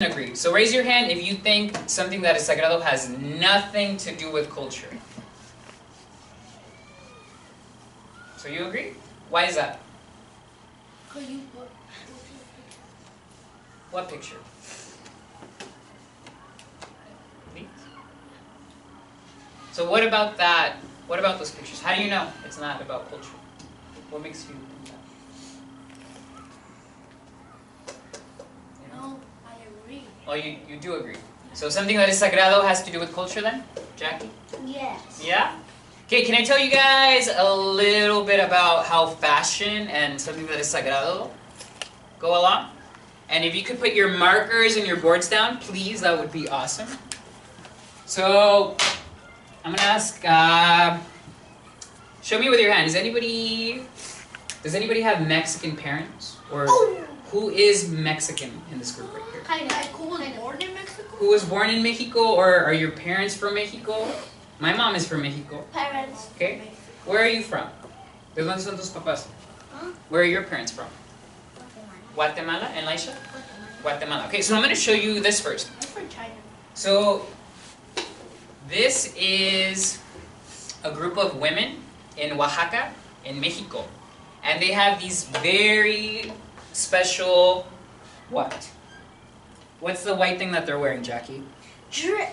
agree. So raise your hand if you think something that is sagrado has nothing to do with culture. So you agree? Why is that? What picture? These? So what about that? What about those pictures? How do you know it's not about culture? What makes you think that? No, I agree. Oh, you do agree. So something that is sagrado has to do with culture then? Jackie? Yes. Yeah? Okay, can I tell you guys a little bit about how fashion and something that is sagrado go along? And if you could put your markers and your boards down, please, that would be awesome. So, I'm going to ask, show me with your hand. Does anybody have Mexican parents? Or who is Mexican in this group right here? Kind of. Who was born in Mexico? Who was born in Mexico, or are your parents from Mexico? My mom is from Mexico. Parents. Okay. Where are you from? ¿De dónde son tus papás? Huh? Where are your parents from? Guatemala. And Laisha? Guatemala. Okay, so I'm going to show you this first. I'm from China. So, this is a group of women in Oaxaca, in Mexico. And they have these very special, what? What's the white thing that they're wearing, Jackie? Drip.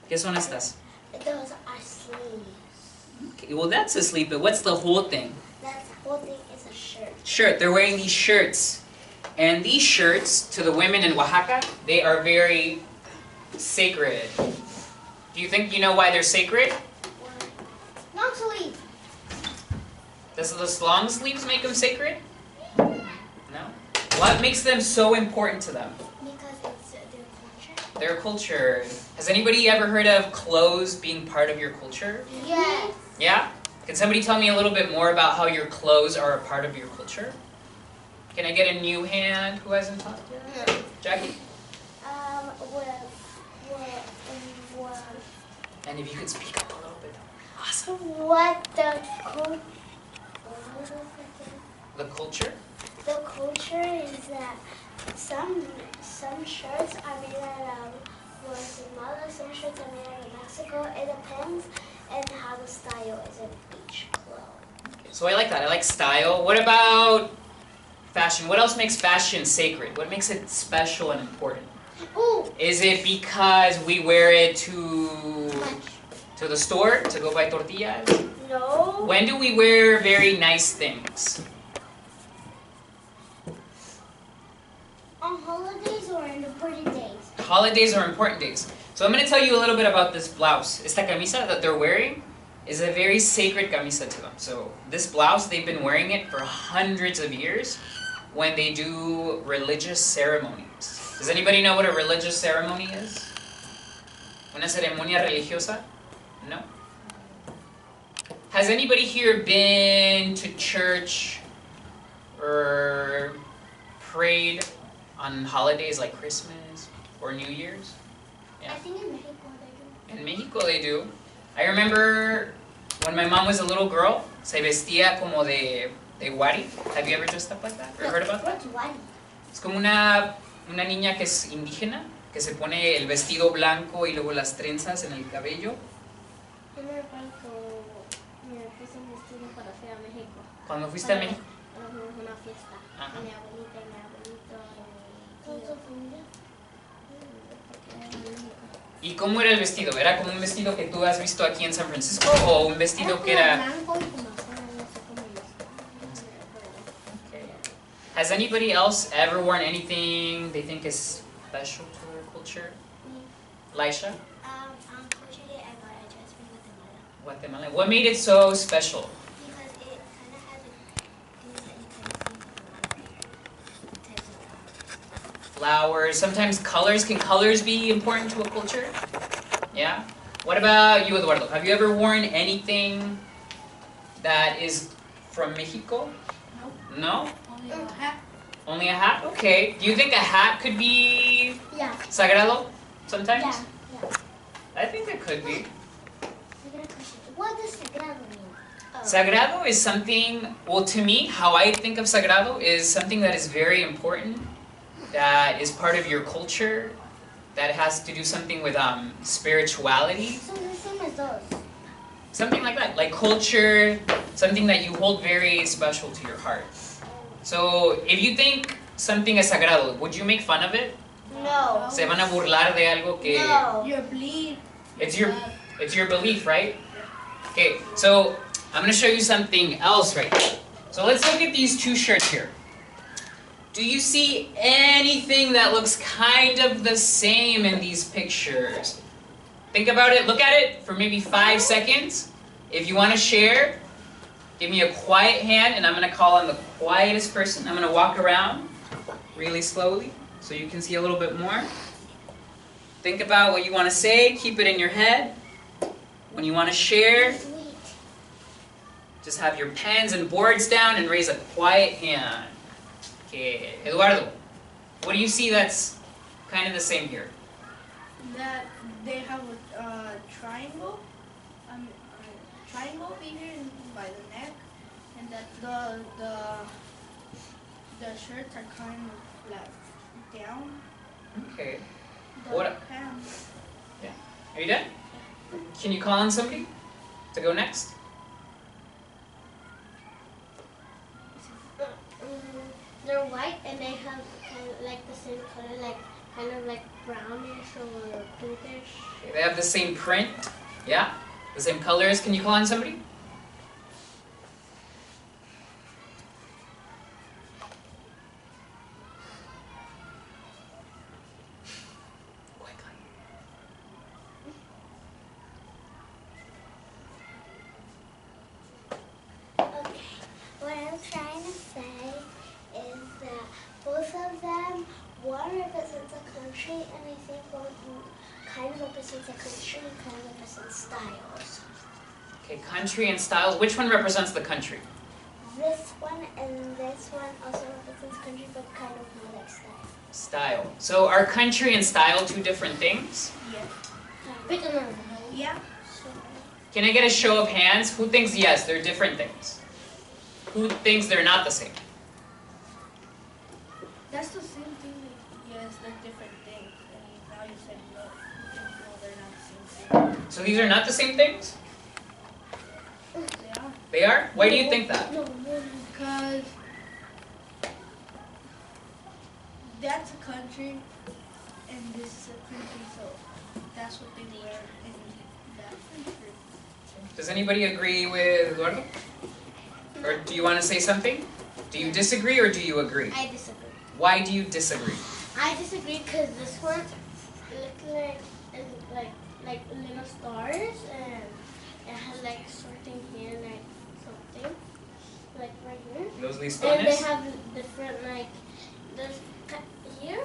¿Qué son estas? Those are sleeves. Okay, well that's a sleeve, but what's the whole thing? That whole thing is a shirt. Shirt. They're wearing these shirts. And these shirts, to the women in Oaxaca, they are very sacred. Do you think you know why they're sacred? Long sleeve. Does the long sleeves make them sacred? No? What makes them so important to them? Because it's their culture. Their culture. Has anybody ever heard of clothes being part of your culture? Yes. Yeah? Can somebody tell me a little bit more about how your clothes are a part of your culture? Can I get a new hand who hasn't talked yet? Yeah. Jackie? Well, And if you could speak up a little bit. Awesome. what the culture? The culture is that some shirts are made out of Guatemala, some shirts are made out of Mexico. It depends on how the style is in each clothes. So I like that. I like style. What about fashion? What else makes fashion sacred? What makes it special and important? Ooh. Is it because we wear it to the store to go buy tortillas? No. When do we wear very nice things? On holidays or in important days? Holidays are important days. So I'm going to tell you a little bit about this blouse. Esta camisa that they're wearing is a very sacred camisa to them. So this blouse, they've been wearing it for hundreds of years when they do religious ceremonies. Does anybody know what a religious ceremony is? Una ceremonia religiosa? No? Has anybody here been to church or prayed on holidays like Christmas or New Year's? Yeah. I think in Mexico they do. In Mexico they do. I remember when my mom was a little girl, se vestía como de wari. Have you ever dressed up like that? Or heard about that? What's wari? Es como una niña que es indígena, que se pone el vestido blanco y luego las trenzas en el cabello. Yo me recuerdo me puse un vestido para ir a México. Cuando fuiste a México. Una fiesta. Ajá. Mi abuelita y mi abuelito. ¿Con tu familia? ¿Y cómo era el vestido? ¿Era como un vestido que tú has visto aquí en San Francisco o un vestido que era... blanco y como azul, no sé cómo Okay. Has anybody else ever worn anything they think is special to their culture? Laisha? On culture day, I bought a dress from Guatemala. Guatemala. What made it so special? Because it kind of has things that you can see from types of Flowers. Sometimes colors. Can colors be important to a culture? Yeah? What about you, Eduardo? Have you ever worn anything that is from Mexico? No. No? Only a hat. Only a hat? Okay. Do you think a hat could be Yeah. sagrado sometimes? Yeah. I think it could be. What does sagrado mean? Sagrado is something, well to me, how I think of sagrado is something that is very important that is part of your culture, that has to do something with spirituality? So the same as those. Something like that, like culture, something that you hold very special to your heart. So, if you think something is sagrado, would you make fun of it? No. Se van a burlar de algo que... No. Your belief. It's your belief, right? Okay, so I'm going to show you something else right now. So let's look at these two shirts here. Do you see anything that looks kind of the same in these pictures? Think about it, look at it for maybe 5 seconds. If you want to share, give me a quiet hand and I'm going to call on the quietest person. I'm going to walk around really slowly so you can see a little bit more. Think about what you want to say, keep it in your head. When you want to share, just have your pens and boards down and raise a quiet hand. Okay, Eduardo, what do you see that's kind of the same here? That they have a triangle, triangle here by the neck, and that the shirts are kind of like down. Okay. The What? pants. Yeah. Are you done? Can you call on somebody to go next? They're white and they have kind of like the same color, like kind of like brownish or pinkish. Okay, they have the same print. Yeah? The same colors. Can you call on somebody? Okay, what I'm trying to say is that both of them, one represents a country, and I think one kind of represents a country and kind of represents styles. Okay, country and styles. Which one represents the country? This one and this one also represents country, but kind of more like style. Style. So are country and style two different things? Yeah. Pick another. Yeah. Can I get a show of hands? Who thinks yes, they're different things? Who thinks they're not the same? That's the same thing. Yes, they're different things. And now you said no. No, they're not the same thing. So these are not the same things? They are. They are? Why do you think that? No, Because that's a country and this is a country, so that's what they wear in that country. Does anybody agree with Eduardo? Or do you want to say something? Do you disagree or do you agree? I disagree. Why do you disagree? I disagree because this one looks like little stars, and it has like something here, like something like right here. Los And they listones? have different like there's here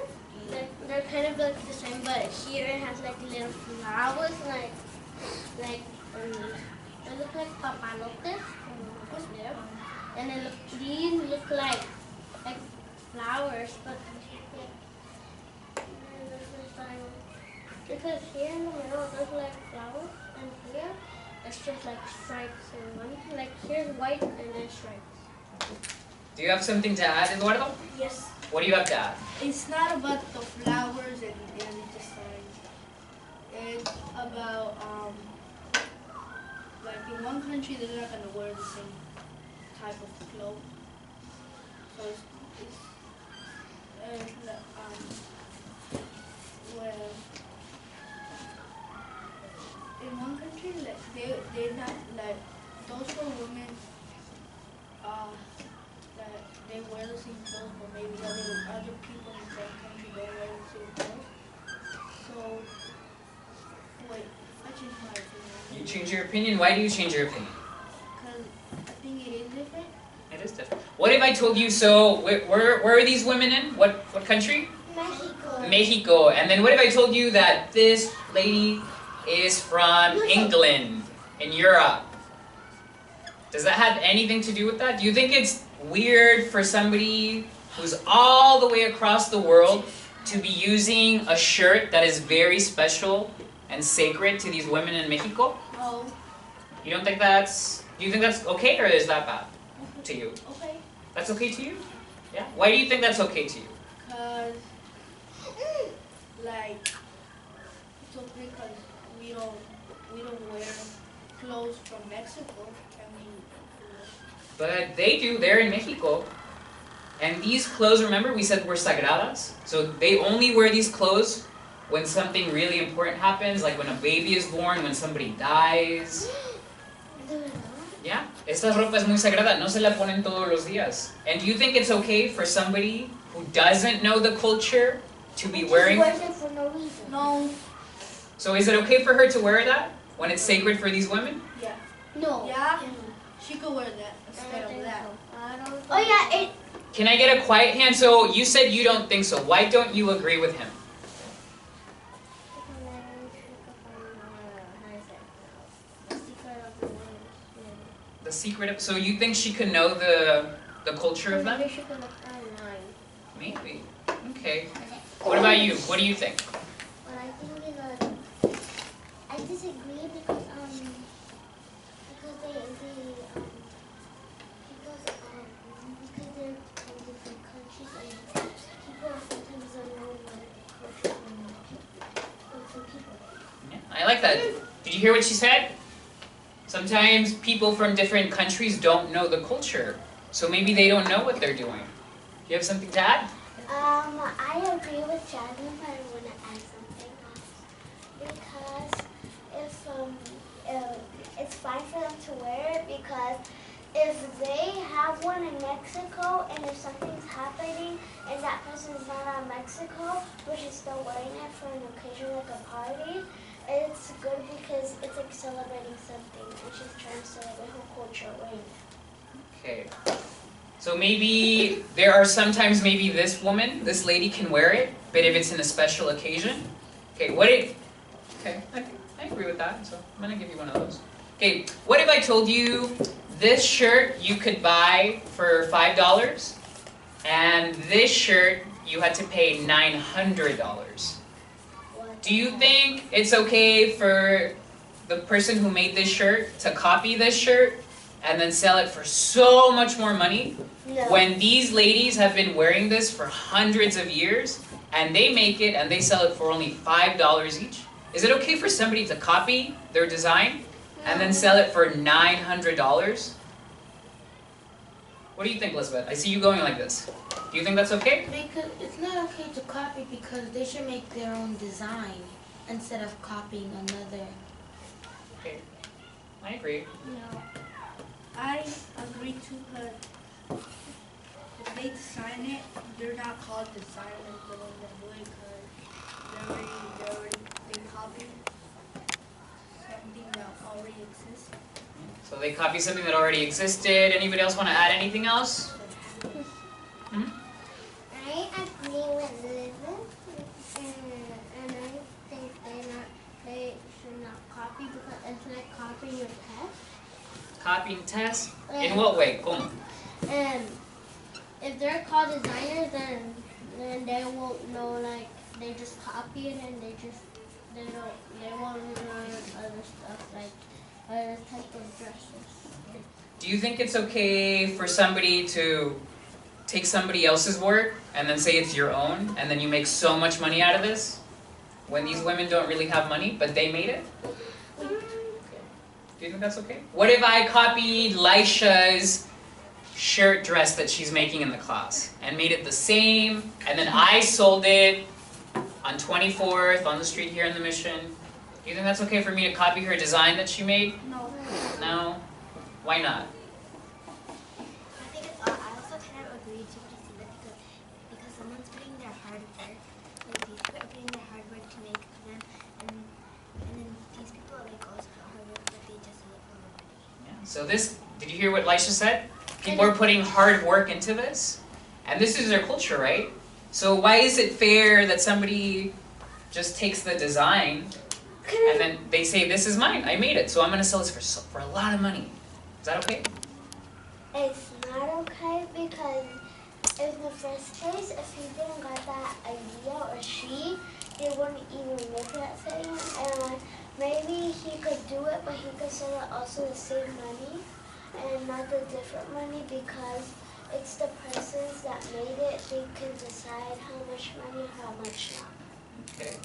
they're kind of like the same, but here it has like little flowers like they look like papalotes. What's there? And then these look like flowers, but because here in the middle there's like flowers, and here it's just like stripes and one. Like here's white and then stripes. Do you have something to add, Eduardo? Yes. What do you have to add? It's not about the flowers and the signs. It's about like in one country they're not gonna wear the same type of clothes. So it's well, in one country like they're not like those were women that they wear the same clothes, but maybe other people in the same country don't wear the same clothes. So wait, I changed my opinion. You change your opinion? Why do you change your opinion? Because I think it is different. It is different. What if I told you, so where are these women in? What country? Mexico. Mexico. And then what if I told you that this lady is from England, in Europe? Does that have anything to do with that? Do you think it's weird for somebody who's all the way across the world to be using a shirt that is very special and sacred to these women in Mexico? No. You don't think that's... Do you think that's okay, or is that bad to you? Okay. That's okay to you? Yeah? Why do you think that's okay to you? Because because we don't wear clothes from Mexico. Can we? But they do. They're in Mexico. And these clothes, remember, we said were sagradas? So they only wear these clothes when something really important happens, like when a baby is born, when somebody dies. Yeah, esta ropa es muy sagrada, no se la ponen todos los días. And do you think it's okay for somebody who doesn't know the culture to be wearing? She wears it for no reason. No. So is it okay for her to wear that when it's sacred for these women? Yeah. No. Yeah. She could wear that instead of that. Oh yeah, Can I get a quiet hand? So you said you don't think so. Why don't you agree with him? The secret of, so you think she could know the culture of them? Maybe she could look online. Maybe. Okay. What about you? What do you think? What I think is I disagree because they're from different countries and people sometimes don't know what culture from people. Yeah, I like that. Did you hear what she said? Sometimes people from different countries don't know the culture, so maybe they don't know what they're doing. Do you have something to add? I agree with Jasmine, but I want to add something else. Because it's fine for them to wear it, because if they have one in Mexico and if something's happening and that person is not in Mexico, but she's still wearing it for an occasion like a party, it's good because it's like celebrating something and she's trying to celebrate her culture wearing it. Okay. So maybe there are sometimes maybe this woman, this lady can wear it, but if it's in a special occasion. Okay, okay, I agree with that, so I'm gonna give you one of those. Okay, what if I told you this shirt you could buy for $5 and this shirt you had to pay $900? Do you think it's okay for the person who made this shirt to copy this shirt and then sell it for so much more money? No. When these ladies have been wearing this for hundreds of years and they make it and they sell it for only $5 each? Is it okay for somebody to copy their design and then sell it for $900? What do you think, Elizabeth? I see you going like this. Do you think that's okay? Because it's not okay to copy, because they should make their own design instead of copying another. Okay, I agree. No. I agree too, because if they design it, they're not called designers, the ones that do it, because they copy something that already exists. So they copy something that already existed. Anybody else want to add anything else? Hmm? I agree with Elizabeth, and I think they should not copy because it's like copying your test. Copying tests? In what way? Como? If they're called designers, then they won't know, like, they just copy it and they won't learn other stuff, like other type of dresses. Do you think it's okay for somebody to take somebody else's work and then say it's your own, and then you make so much money out of this? When these women don't really have money, but they made it? Do you think that's okay? What if I copied Lisha's shirt dress that she's making in the class and made it the same, and then I sold it on 24th on the street here in the Mission? Do you think that's okay for me to copy her design that she made? No. No? Why not? I think it's, I also kind of agree to Christina because someone's putting their hard work, like these people are putting their hard work to make them, and then these people like also put hard work, but they just sell it for more money. Yeah. So this, did you hear what Lisha said? People are putting hard work into this, and this is their culture, right? So why is it fair that somebody just takes the design and then they say, this is mine, I made it, so I'm going to sell this for a lot of money? Is that okay? It's not okay because in the first place, if he didn't got that idea or they wouldn't even make that thing. And maybe he could do it, but he could sell it also the same money and not the different money because it's the persons that made it. They can decide how much money, how much not. Okay.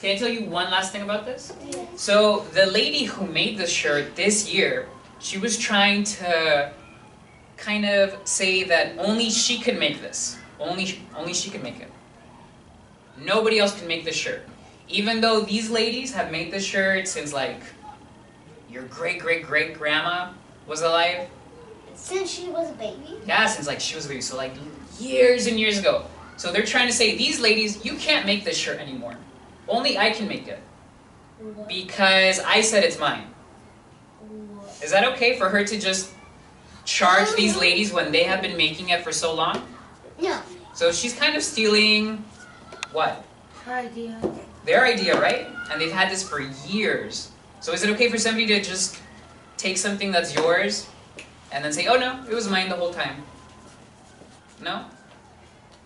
Can I tell you one last thing about this? Yeah. So the lady who made this shirt this year, she was trying to kind of say that only she could make this. Only she could make it. Nobody else can make this shirt. Even though these ladies have made this shirt since like your great-great-great-grandma was alive. Since she was a baby? Yeah, since like she was a baby, so like years and years ago. So they're trying to say, these ladies, you can't make this shirt anymore. Only I can make it. Because I said it's mine. Is that okay for her to just charge these ladies when they have been making it for so long? No. So she's kind of stealing, what? Her idea. Their idea, right? And they've had this for years. So is it okay for somebody to just take something that's yours and then say, oh no, it was mine the whole time? No?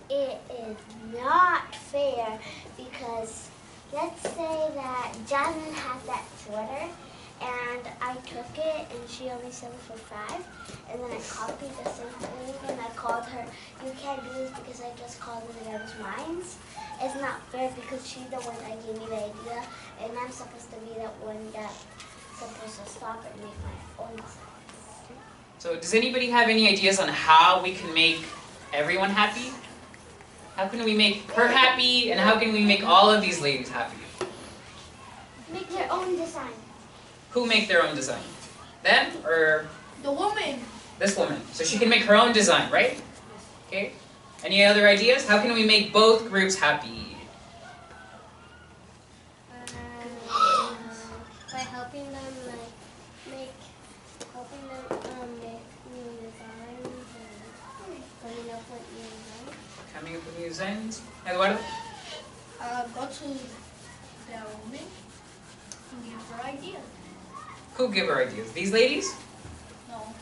It is not fair because let's say that Jasmine has that sweater and I took it and she only sold it for $5 and then I copied the same thing and I called her, you can't do this because I just called it and it was mine. It's not fair because she's the one that gave me the idea and I'm supposed to be the one that's supposed to stop and make my own designs. So does anybody have any ideas on how we can make everyone happy? How can we make her happy and how can we make all of these ladies happy? Make their own design. Who make their own design? Them or The woman. this woman? So she can make her own design, right? Okay. Any other ideas? How can we make both groups happy? By helping them make new designs and coming up with new designs. Coming up with new designs? Eduardo? Go to the woman and give her ideas. Who give her ideas? These ladies? No,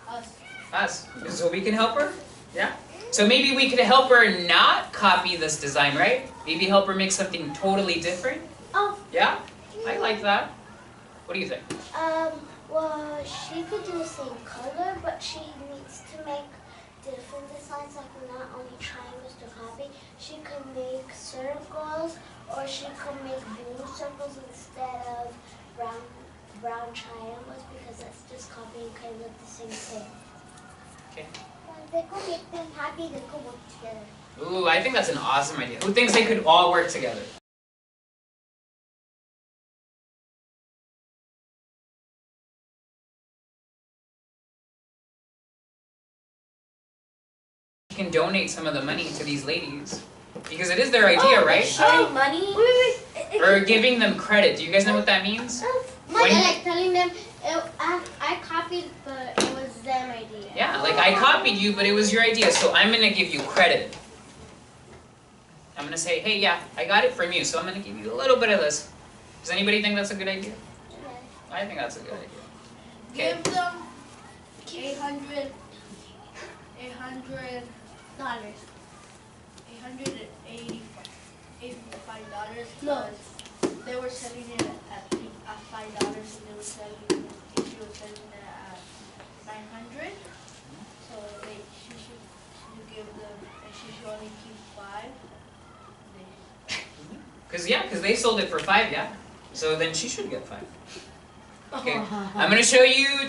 us. Us. So we can help her? Yeah? So maybe we could help her not copy this design, right? Maybe help her make something totally different? Oh. Yeah? I like that. What do you think? Well, she could do the same color, but she needs to make different designs, like not only triangles to copy. She could make circles, or she could make blue circles instead of brown triangles, because that's just copying kind of the same thing. Okay. They could make them happy, they could work together. Ooh, I think that's an awesome idea. Who thinks they could all work together? You can donate some of the money to these ladies. Because it is their idea, right? Sharing money? Wait. Or giving them credit. Do you guys know what that means? Money, like telling them, I copied, but it was their idea. Yeah, like I copied you, but it was your idea, so I'm gonna give you credit. I'm gonna say, hey, yeah, I got it from you, so I'm gonna give you a little bit of this. Does anybody think that's a good idea? I think that's a good idea. Okay. Give them $885 No. because they were selling it at $5 and they were selling it, she was selling it at $900. So she should give them, and she should only keep 5. Because they sold it for $5, yeah. So then she should get $5. Okay, I'm gonna show you